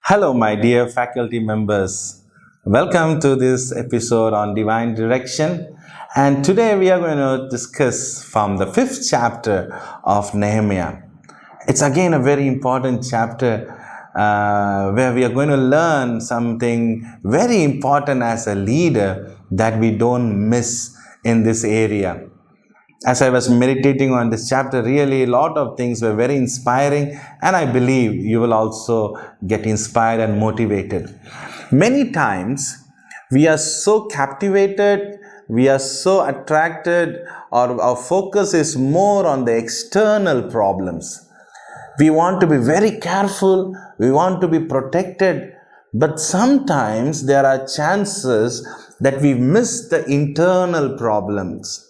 Hello, my dear faculty members. Welcome to this episode on divine direction. And today we are going to discuss from the fifth chapter of Nehemiah. It's again a very important chapter where we are going to learn something very important as a leader that we don't miss in this area. As I was meditating on this chapter, really a lot of things were very inspiring, and I believe you will also get inspired and motivated. Many times we are so captivated, we are so attracted, or our focus is more on the external problems. We want to be very careful, we want to be protected, but sometimes there are chances that we miss the internal problems.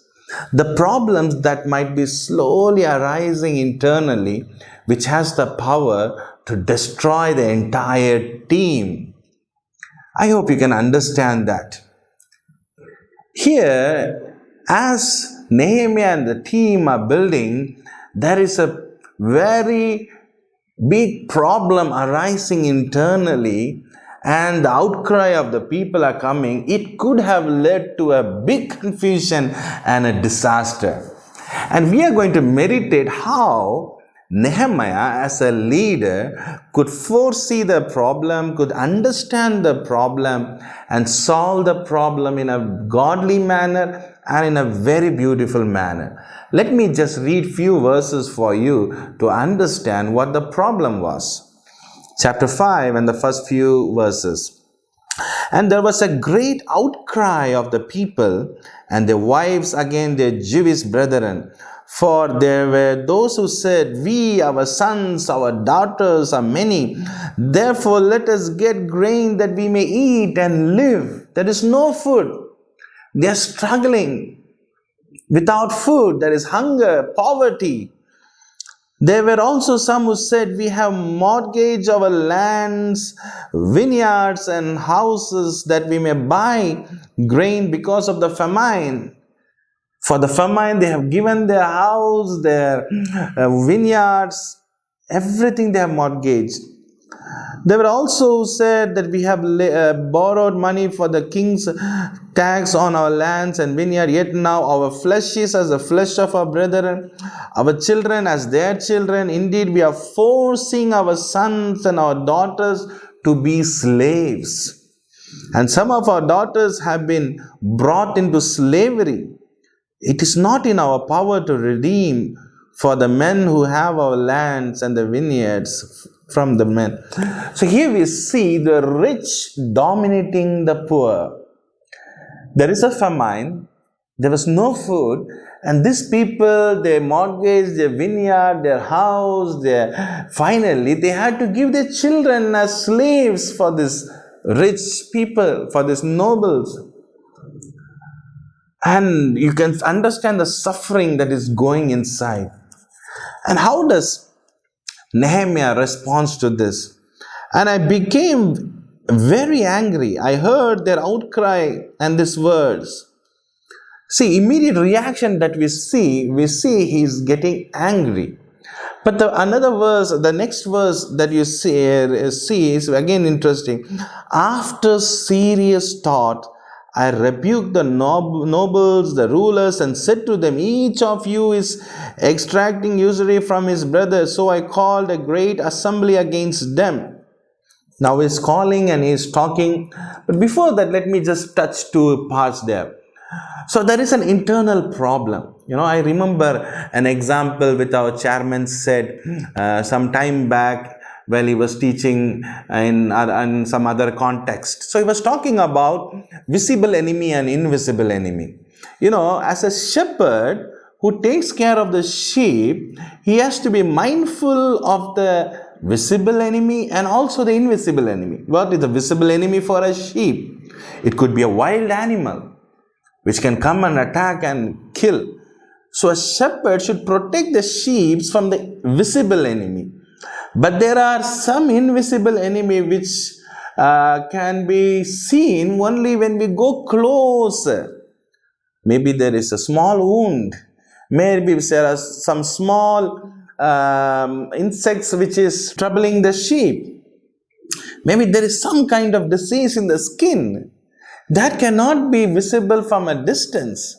The problems that might be slowly arising internally, which has the power to destroy the entire team. I hope you can understand that. Here, as Nehemiah and the team are building, there is a very big problem arising internally, and the outcry of the people are coming. It could have led to a big confusion and a disaster. And we are going to meditate how Nehemiah, as a leader, could foresee the problem, could understand the problem, and solve the problem in a godly manner and in a very beautiful manner. Let me just read few verses for you to understand what the problem was. Chapter 5 and the first few verses. And there was a great outcry of the people and their wives against their Jewish brethren. For there were those who said, "We, our sons, our daughters are many. Therefore let us get grain that we may eat and live." There is no food. They are struggling without food. There is hunger, poverty. There were also some who said, "We have mortgaged our lands, vineyards, and houses that we may buy grain because of the famine." For the famine, they have given their house, their vineyards, everything they have mortgaged. They were also said that we have borrowed money for the king's tax on our lands and vineyard, yet now our flesh is as the flesh of our brethren, our children as their children. Indeed, we are forcing our sons and our daughters to be slaves. And some of our daughters have been brought into slavery. It is not in our power to redeem for the men who have our lands and the vineyards from the men. So here we see the rich dominating the poor. There is a famine, there was no food, and these people, they mortgaged their vineyard, their house, finally they had to give their children as slaves for this rich people, for these nobles. And you can understand the suffering that is going inside. And how does Nehemiah responds to this? "And I became very angry. I heard their outcry and these words." See, immediate reaction that we see he's getting angry. But another verse, the next verse that you see is again interesting. "After serious thought, I rebuked the nobles, the rulers, and said to them, 'Each of you is extracting usury from his brother.' So I called a great assembly against them." Now he's calling and he's talking. But before that, let me just touch two parts there. So there is an internal problem. I remember an example which our chairman said some time back while he was teaching in some other context. So he was talking about visible enemy and invisible enemy. As a shepherd who takes care of the sheep, he has to be mindful of the visible enemy and also the invisible enemy. What is the visible enemy for a sheep? It could be a wild animal which can come and attack and kill. So a shepherd should protect the sheep from the visible enemy. But there are some invisible enemy which can be seen only when we go closer. Maybe there is a small wound. Maybe there are some small insects which is troubling the sheep. Maybe there is some kind of disease in the skin that cannot be visible from a distance.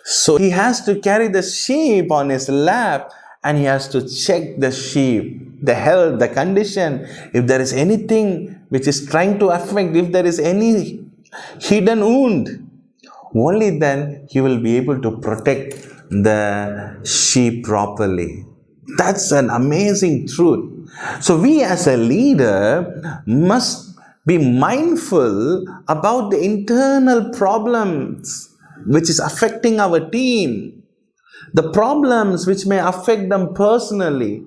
So he has to carry the sheep on his lap and he has to check the sheep, the health, the condition. If there is anything which is trying to affect, if there is any hidden wound, only then he will be able to protect the sheep properly. That's an amazing truth. So we as a leader must be mindful about the internal problems which is affecting our team, the problems which may affect them personally.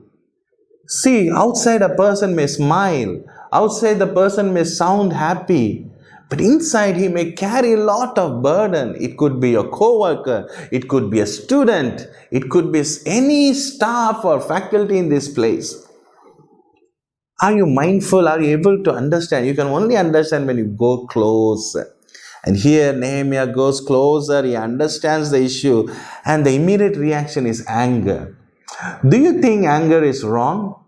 See, outside a person may smile, outside the person may sound happy, but inside he may carry a lot of burden. It could be a co-worker, it could be a student, it could be any staff or faculty in this place. Are you mindful? Are you able to understand? You can only understand when you go close. And here Nehemiah goes closer, he understands the issue, and the immediate reaction is anger. Do you think anger is wrong?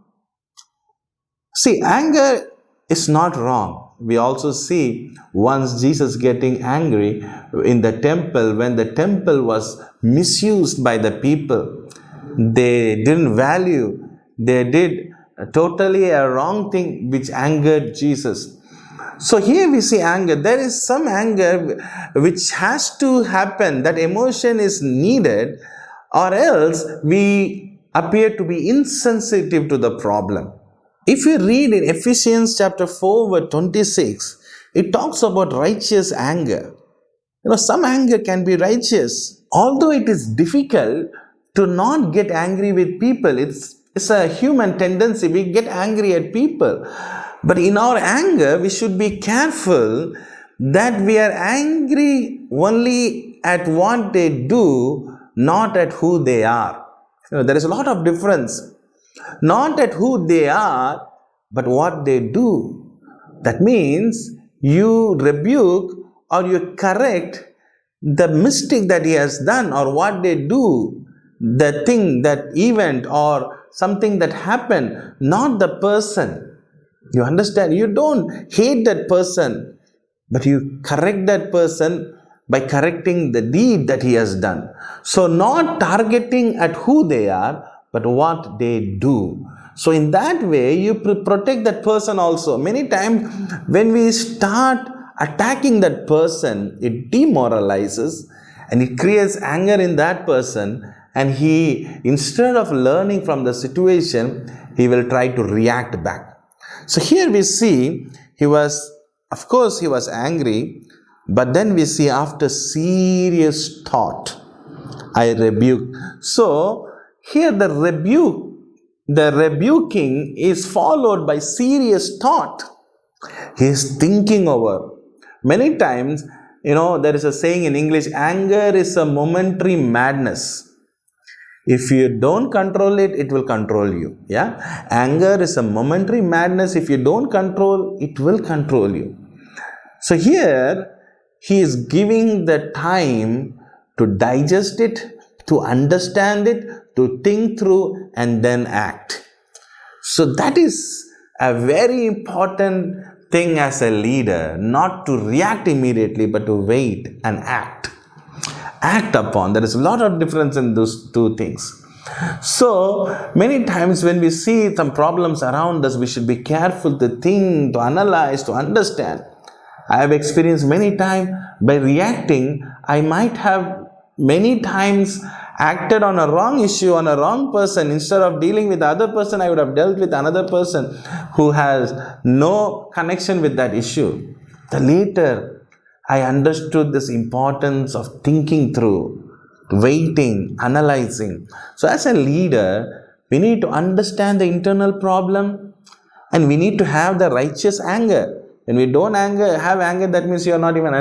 See, anger is not wrong. We also see once Jesus getting angry in the temple, when the temple was misused by the people. They didn't value, they did totally a wrong thing which angered Jesus. So here we see anger. There is some anger which has to happen. That emotion is needed, or else we appear to be insensitive to the problem. If you read in Ephesians chapter 4 verse 26, it talks about righteous anger. Some anger can be righteous. Although it is difficult to not get angry with people, it's a human tendency. We get angry at people. But in our anger, we should be careful that we are angry only at what they do, not at who they are. There is a lot of difference. Not at who they are, but what they do. That means you rebuke or you correct the mistake that he has done, or what they do, the thing, that event or something that happened, not the person. You understand? You don't hate that person, but you correct that person by correcting the deed that he has done. So not targeting at who they are, but what they do. So in that way, you protect that person also. Many times when we start attacking that person, it demoralizes and it creates anger in that person, and he, instead of learning from the situation, he will try to react back. So here we see he was angry, but then we see after serious thought, I rebuke. So here the rebuking is followed by serious thought. He is thinking over. Many times, there is a saying in English, anger is a momentary madness. If you don't control it, it will control you. Yeah? Anger is a momentary madness. If you don't control, it will control you. So here, he is giving the time to digest it, to understand it, to think through, and then act. So that is a very important thing as a leader, not to react immediately, but to wait and act upon. There is a lot of difference in those two things. So many times when we see some problems around us, we should be careful to think, to analyze, to understand. I have experienced many times by reacting, I might have many times acted on a wrong issue, on a wrong person. Instead of dealing with the other person, I would have dealt with another person who has no connection with that issue. The later, I understood this importance of thinking through, waiting, analyzing. So as a leader, we need to understand the internal problem, and we need to have the righteous anger. When we don't have anger, that means you are not even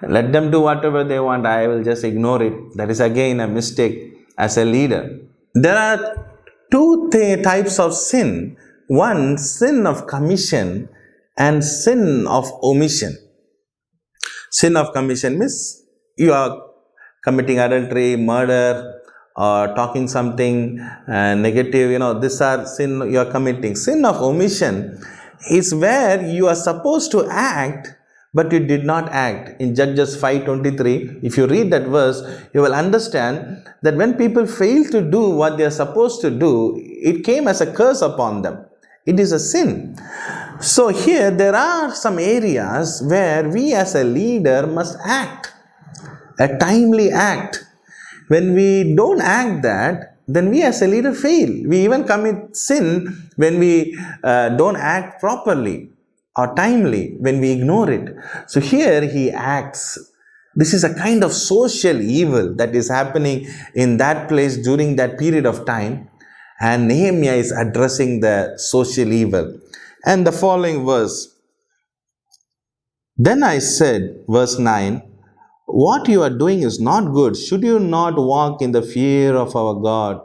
let them do whatever they want. I will just ignore it. That is again a mistake as a leader. There are two types of sin. One, sin of commission, and sin of omission. Sin of commission means you are committing adultery, murder, or talking something negative. These are sin you are committing. Sin of omission is where you are supposed to act, but you did not act. In Judges 5:23, if you read that verse, you will understand that when people fail to do what they are supposed to do, it came as a curse upon them. It is a sin. So here there are some areas where we as a leader must act, a timely act. When we don't act that, then we as a leader fail. We even commit sin when we don't act properly or timely, when we ignore it. So here he acts. This is a kind of social evil that is happening in that place during that period of time. And Nehemiah is addressing the social evil. And the following verse, then I said, verse 9, what you are doing is not good. Should you not walk in the fear of our God?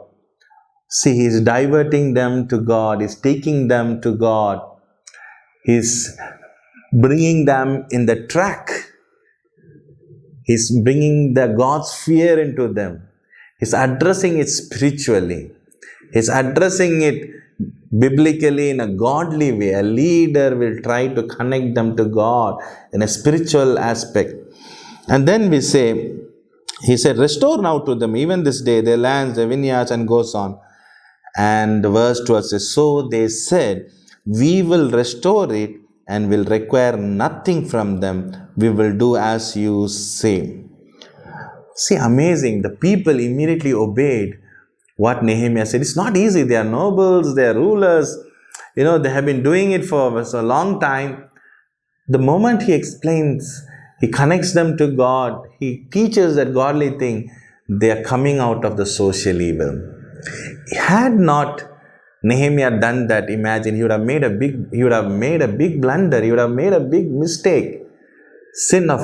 See, he is diverting them to God. He is taking them to God. He is bringing them in the track. He is bringing the God's fear into them. He is addressing it spiritually. He is addressing it biblically in a godly way. A leader will try to connect them to God in a spiritual aspect. And then we say, he said, restore now to them even this day their lands, their vineyards, and goes on. And verse 12 says, so they said, we will restore it and will require nothing from them. We will do as you say. See, amazing. The people immediately obeyed what Nehemiah said. It's not easy. They are nobles, they are rulers. They have been doing it for so long time. The moment he explains, he connects them to God, he teaches that godly thing, they are coming out of the social evil. Had not Nehemiah done that, imagine, he would have made a big blunder, he would have made a big mistake, sin of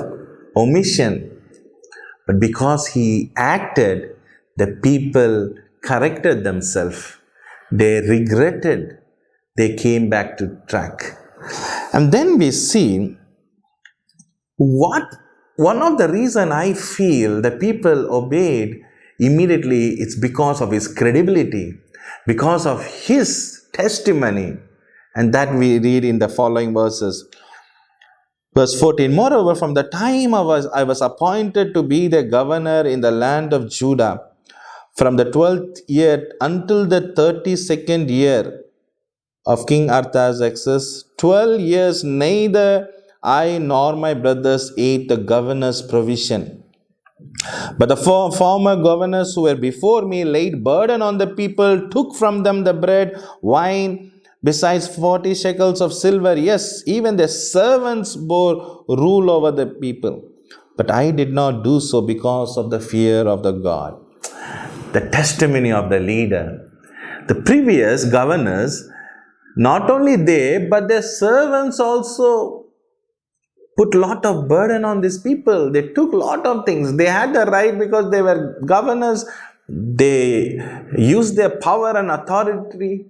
omission. But because he acted, the people corrected themselves. They regretted. They came back to track. And then we see one of the reason I feel the people obeyed immediately, it's because of his credibility, because of his testimony. And that we read in the following verses. Verse 14, moreover, from the time I was appointed to be the governor in the land of Judah, from the 12th year until the 32nd year of King Artaxerxes, 12 years neither I nor my brothers ate the governor's provision. But the former governors who were before me laid burden on the people, took from them the bread, wine, besides 40 shekels of silver. Yes, even the servants bore rule over the people. But I did not do so because of the fear of the God. The testimony of the leader. The previous governors, not only they, but their servants also put lot of burden on these people. They took lot of things. They had the right because they were governors. They used their power and authority.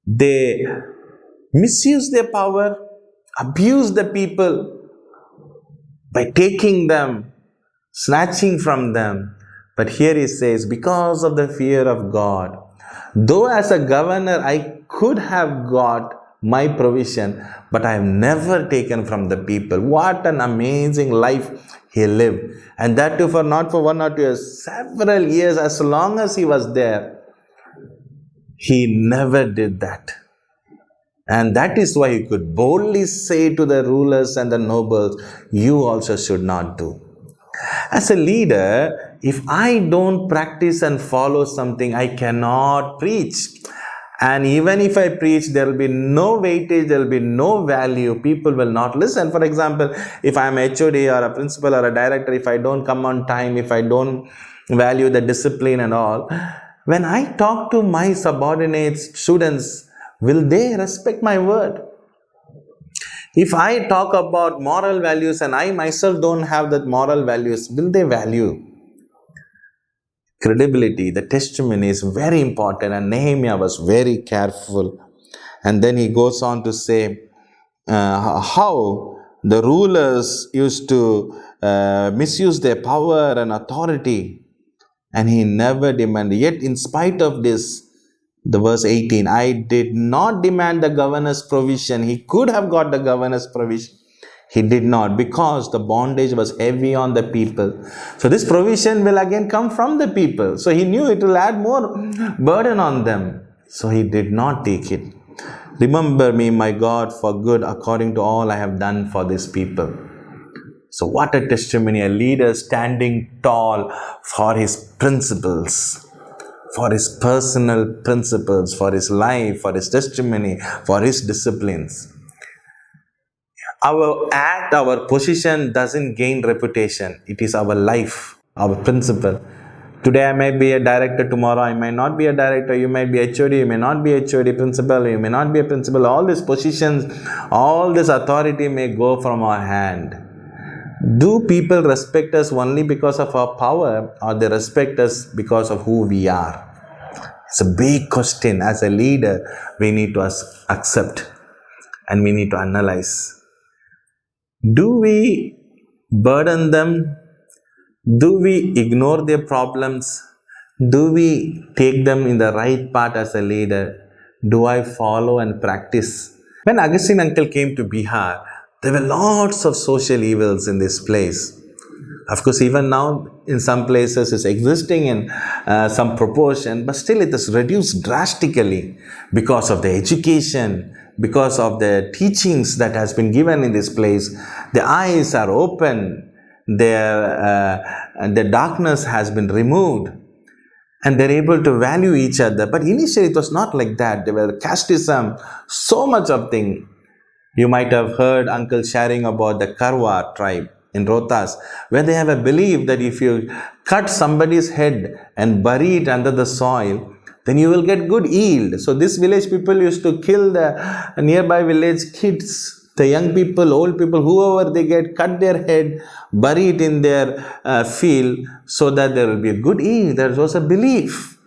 They misused their power, abused the people by taking them, snatching from them. But here he says, because of the fear of God, though as a governor I could have got my provision, but I have never taken from the people. What an amazing life he lived. And that too for not for 1 or 2 years, several years, as long as he was there. He never did that. And that is why he could boldly say to the rulers and the nobles, you also should not do. As a leader, if I don't practice and follow something, I cannot preach. And even if I preach, there will be no weightage, there will be no value. People will not listen. For example, if I am a HOD or a principal or a director, if I don't come on time, if I don't value the discipline and all, when I talk to my subordinates, students, will they respect my word? If I talk about moral values and I myself don't have that moral values, will they value? Credibility, the testimony is very important, and Nehemiah was very careful. And then he goes on to say how the rulers used to misuse their power and authority, and he never demanded. Yet in spite of this, The verse 18, I did not demand the governor's provision. He could have got the governor's provision. He did not, because the bondage was heavy on the people. So this provision will again come from the people. So he knew it will add more burden on them. So he did not take it. Remember me, my God, for good according to all I have done for this people. So what a testimony, a leader standing tall for his principles, for his personal principles, for his life, for his testimony, for his disciplines. Our act, our position doesn't gain reputation. It is our life, our principle. Today I may be a director, tomorrow I may not be a director. You might be HOD, you may not be HOD, principal, you may not be a principal. All these positions, all this authority may go from our hand. Do people respect us only because of our power, or they respect us because of who we are? It's a big question. As a leader, we need to accept and we need to analyze. Do we burden them? Do we ignore their problems? Do we take them in the right path as a leader? Do I follow and practice? When Augustine uncle came to Bihar, there were lots of social evils in this place. Of course, even now in some places it's existing in some proportion, but still it is reduced drastically because of the education, because of the teachings that has been given in this place. The eyes are open, the darkness has been removed, and they're able to value each other. But initially it was not like that. There were casteism, so much of thing. You might have heard uncle sharing about the Karwa tribe in Rohtas, where they have a belief that if you cut somebody's head and bury it under the soil, then you will get good yield. So this village people used to kill the nearby village kids, the young people, old people, whoever they get, cut their head, bury it in their field, so that there will be a good yield. There was a belief.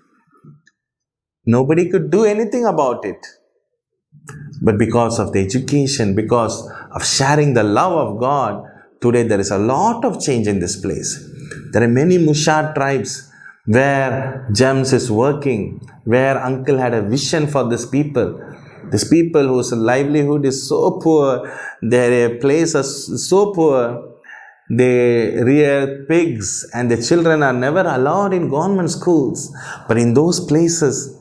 Nobody could do anything about it. But because of the education, because of sharing the love of God, today there is a lot of change in this place. There are many Mushar tribes where James is working, where uncle had a vision for these people. These people whose livelihood is so poor, their place is so poor, they rear pigs and the children are never allowed in government schools. But in those places,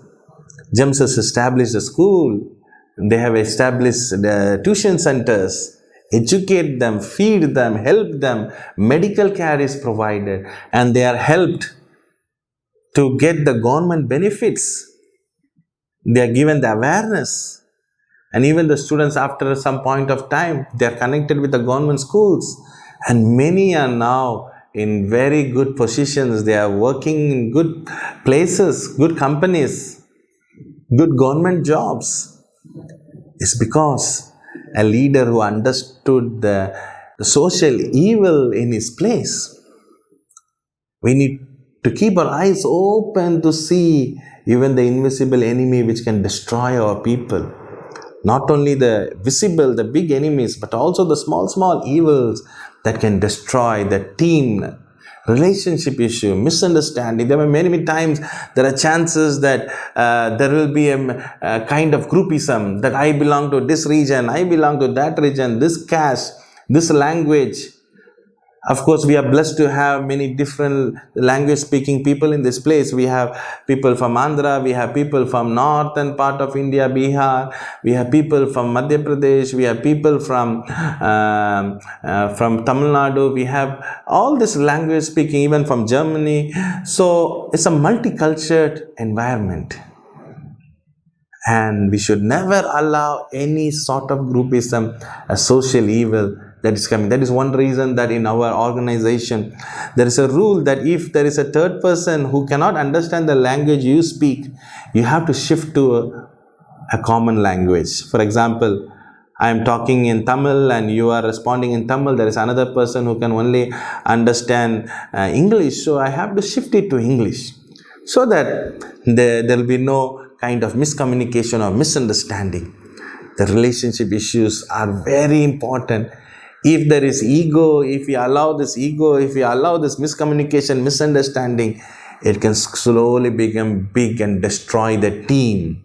James has established a school. They have established the tuition centers, educate them, feed them, help them. Medical care is provided, and they are helped to get the government benefits. They are given the awareness. And even the students, after some point of time, they are connected with the government schools. And many are now in very good positions. They are working in good places, good companies, good government jobs. It's because a leader who understood the social evil in his place. We need to keep our eyes open to see even the invisible enemy which can destroy our people. Not only the visible, the big enemies, but also the small evils that can destroy the team, relationship issue, misunderstanding. There were many times there are chances that there will be a kind of groupism, that I belong to this region, I belong to that region, this caste, this language. Of course, we are blessed to have many different language speaking people in this place. We have people from Andhra, we have people from northern part of India, Bihar, we have people from Madhya Pradesh, we have people from Tamil Nadu, we have all this language speaking, even from Germany. So it's a multicultural environment. And we should never allow any sort of groupism, a social evil that is coming. That is one reason that in our organization, there is a rule that if there is a third person who cannot understand the language you speak, you have to shift to a common language. For example, I am talking in Tamil and you are responding in Tamil. There is another person who can only understand English. So I have to shift it to English, so that there will be no kind of miscommunication or misunderstanding. The relationship issues are very important. If there is ego, if we allow this miscommunication, misunderstanding, it can slowly become big and destroy the team,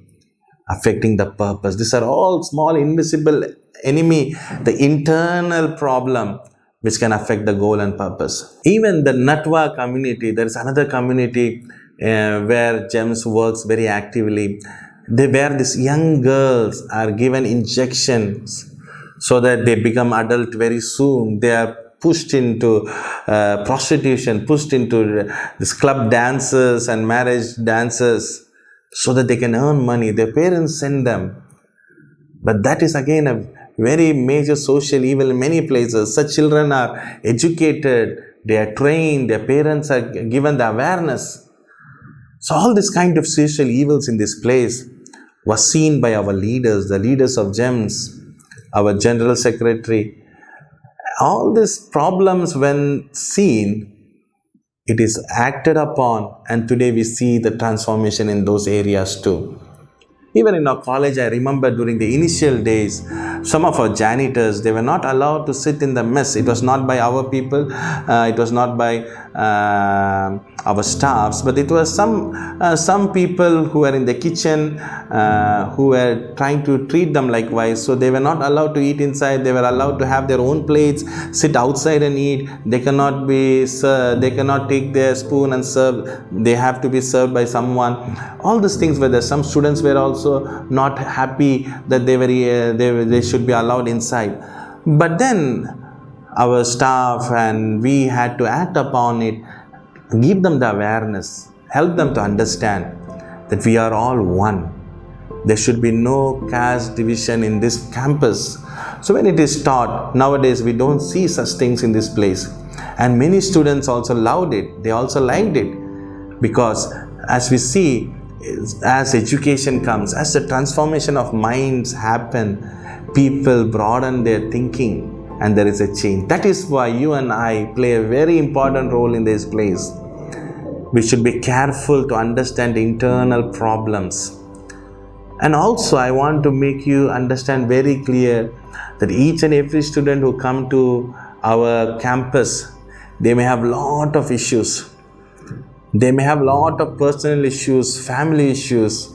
affecting the purpose. These are all small invisible enemy, the internal problem which can affect the goal and purpose. Even the Natwa community, there is another community where GEMS works very actively. Where these young girls are given injections so that they become adult very soon. They are pushed into prostitution, pushed into this club dances and marriage dances so that they can earn money. Their parents send them. But that is again a very major social evil in many places. Such children are educated, they are trained, their parents are given the awareness. So all this kind of social evils in this place was seen by our leaders, the leaders of GEMS, our general secretary. All these problems, when seen, it is acted upon, and today we see the transformation in those areas too. Even in our college, I remember during the initial days, some of our janitors, they were not allowed to sit in the mess. It was not by our people, it was not by our staffs, but it was some people who were in the kitchen who were trying to treat them likewise. So they were not allowed to eat inside. They were allowed to have their own plates, sit outside and eat. They cannot take their spoon and serve. They have to be served by someone. All these things were there. Some students were also not happy that they should be allowed inside. But then our staff and we had to act upon it, give them the awareness, help them to understand that we are all one. There should be no caste division in this campus. So when it is taught, nowadays we don't see such things in this place. And many students also loved it. They also liked it. Because as we see, as education comes, as the transformation of minds happen, people broaden their thinking and there is a change. That is why you and I play a very important role in this place. We should be careful to understand the internal problems. And also I want to make you understand very clear that each and every student who come to our campus, they may have lot of issues. They may have lot of personal issues, family issues.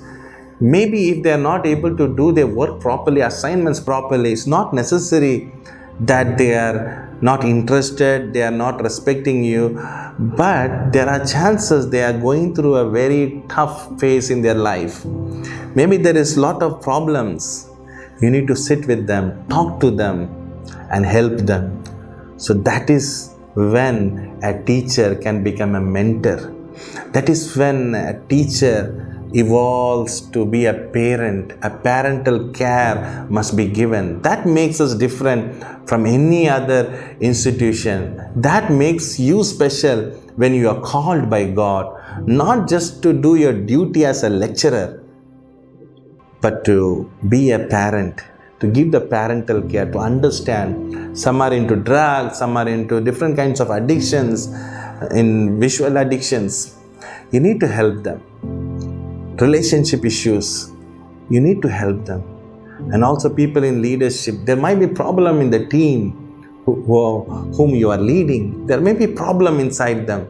Maybe if they are not able to do their work properly, assignments properly, it's not necessary that they are not interested, they are not respecting you, but there are chances they are going through a very tough phase in their life. Maybe there is lot of problems. You need to sit with them, talk to them and help them. So that is when a teacher can become a mentor. That is when a teacher evolves to be a parent. A parental care must be given. That makes us different from any other institution. That makes you special when you are called by God, not just to do your duty as a lecturer, but to be a parent, to give the parental care, to understand. Some are into drugs, some are into different kinds of addictions, in visual addictions. You need to help them. Relationship issues, you need to help them. And also people in leadership, there might be problem in the team whom you are leading. There may be problem inside them.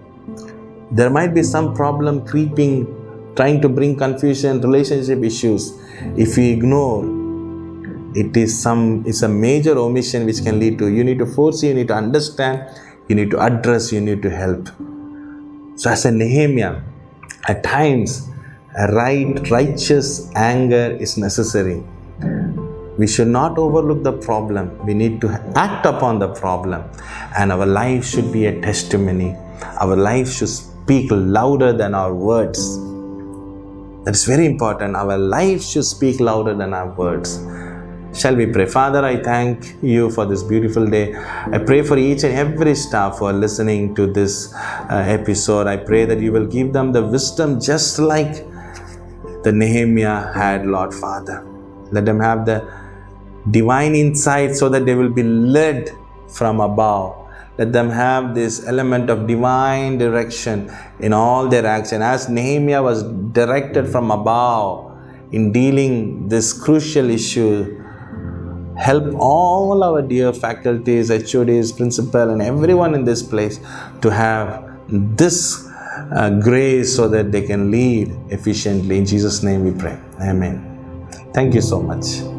There might be some problem creeping, trying to bring confusion, relationship issues. If we ignore, it's a major omission which can lead to, you need to foresee, you need to understand, you need to address, you need to help. So as a Nehemiah, at times, a righteous anger is necessary. We should not overlook the problem. We need to act upon the problem. And our life should be a testimony. Our life should speak louder than our words. That is very important. Our life should speak louder than our words. Shall we pray? Father, I thank you for this beautiful day. I pray for each and every staff who are listening to this episode. I pray that you will give them the wisdom just like the Nehemiah had, Lord Father. Let them have the divine insight so that they will be led from above. Let them have this element of divine direction in all their action. As Nehemiah was directed from above in dealing this crucial issue, help all our dear faculties, HODs, principal and everyone in this place to have this grace so that they can lead efficiently. In Jesus' name we pray. Amen. Thank you so much.